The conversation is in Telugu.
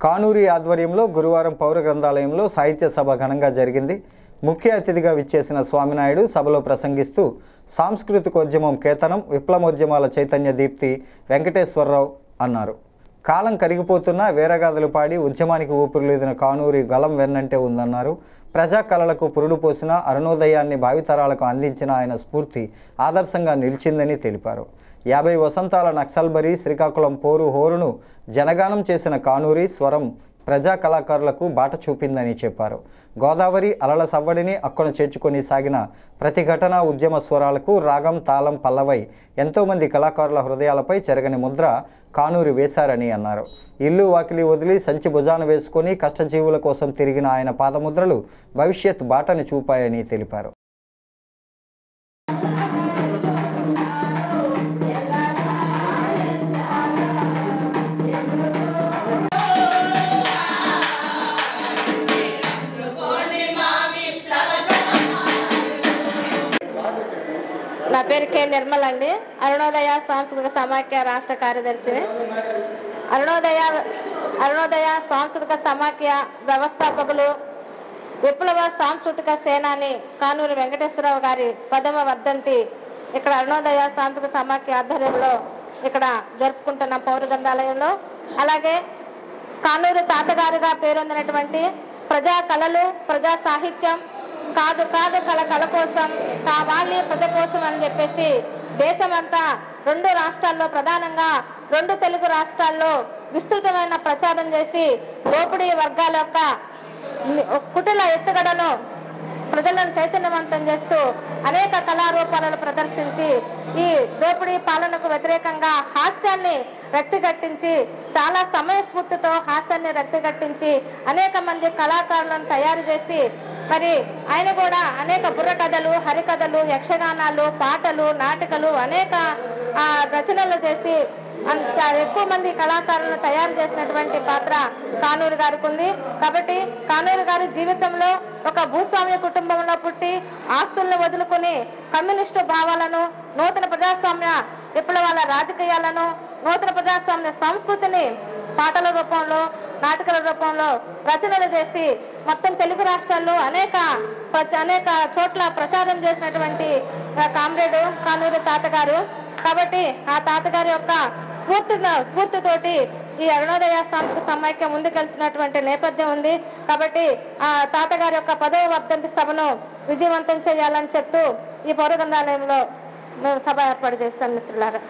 కానూరి ఆధ్వర్యంలో గురువారం పౌర గ్రంథాలయంలో సాహిత్య సభ ఘనంగా జరిగింది. ముఖ్య అతిథిగా విచ్చేసిన స్వామినాయుడు సభలో ప్రసంగిస్తూ సాంస్కృతికోద్యమం కేతనం, విప్లవోద్యమాల చైతన్య దీప్తి వెంకటేశ్వరరావు అన్నారు. కాలం కరిగిపోతున్నా వీరగాథలు పాడి ఉద్యమానికి ఊపిరిలూదిన కానూరి గలం వెన్నంటే ఉందన్నారు. ప్రజా కళలకు పురుడు పోసిన అరుణోదయాన్ని భావితరాలకు అందించిన ఆయన స్ఫూర్తి ఆదర్శంగా నిలిచిందని తెలిపారు. 50 వసంతాల నక్సల్బరీ శ్రీకాకుళం పోరు హోరును జనగానం చేసిన కానూరి స్వరం ప్రజా కళాకారులకు బాట చూపిందని చెప్పారు. గోదావరి అలల సవ్వడిని అక్కున చేర్చుకొని సాగిన ప్రతిఘటన ఉద్యమ స్వరాలకు రాగం తాళం పల్లవై ఎంతోమంది కళాకారుల హృదయాలపై చెరగని ముద్ర కానూరి వేశారని అన్నారు. ఇల్లు వాకిలి వదిలి సంచి భుజాన వేసుకొని కష్టజీవుల కోసం తిరిగిన ఆయన పాదముద్రలు భవిష్యత్ బాటని చూపాయని తెలిపారు. నా పేరు కె నిర్మల్ అండి. అరుణోదయ సాంస్కృతిక సమాఖ్య రాష్ట్ర కార్యదర్శిని. అరుణోదయ సాంస్కృతిక సమాఖ్య వ్యవస్థాపకులు విప్లవ సాంస్కృతిక సేనాని కానూరి వెంకటేశ్వరరావు గారి 10వ వర్ధంతి ఇక్కడ అరుణోదయ సాంస్కృతిక సమాఖ్య ఆధ్వర్యంలో ఇక్కడ జరుపుకుంటున్న పౌర గ్రంథాలయంలో. అలాగే కానూరి తాతగారుగా పేరొందినటువంటి ప్రజా కళలు, ప్రజా సాహిత్యం, కాదు కళ కోసం, కావాలి ప్రజ కోసం అని చెప్పేసి దేశమంతా 2 రాష్ట్రాల్లో, ప్రధానంగా 2 తెలుగు రాష్ట్రాల్లో విస్తృతమైన ప్రచారం చేసి దోపిడీ వర్గాల యొక్క కుటిల ఎత్తుగడను ప్రజలను చైతన్యవంతం చేస్తూ అనేక కళారూపాలను ప్రదర్శించి ఈ దోపిడీ పాలనకు వ్యతిరేకంగా హాస్యాన్ని రక్తిగట్టించి, చాలా సమయస్ఫూర్తితో హాస్యాన్ని రక్తిగట్టించి అనేక మంది కళాకారులను తయారు చేసి, మరి ఆయన కూడా అనేక బుర్రకథలు, హరికథలు, యక్షగానాలు, పాటలు, నాటికలు అనేక రచనలు చేసి ఎక్కువ మంది కళాకారులను తయారు చేసినటువంటి పాత్ర కానూరి గారికి ఉంది. కాబట్టి కానూరి గారి జీవితంలో ఒక భూస్వామ్య కుటుంబంలో పుట్టి ఆస్తులను వదులుకొని కమ్యూనిస్టు భావాలను, నూతన ప్రజాస్వామ్య విప్లవాల రాజకీయాలను, నూతన ప్రజాస్వామ్య సంస్కృతిని పాటల రూపంలో, నాటకాల రూపంలో రచనలు చేసి మొత్తం తెలుగు రాష్ట్రాల్లో అనేక చోట్ల ప్రచారం చేసినటువంటి కామ్రేడు కానూరి తాతగారు. కాబట్టి ఆ తాతగారి యొక్క స్ఫూర్తితోటి ఈ అరుణోదయ సాంస్కృతిక సమాఖ్య ముందుకెళ్తున్నటువంటి నేపథ్యం ఉంది. కాబట్టి ఆ తాతగారి యొక్క 10వ వర్ధంతి సభను విజయవంతం చేయాలని చెప్తూ ఈ పౌర గ్రంథాలయంలో సభ ఏర్పాటు చేస్తాం మిత్రులారా.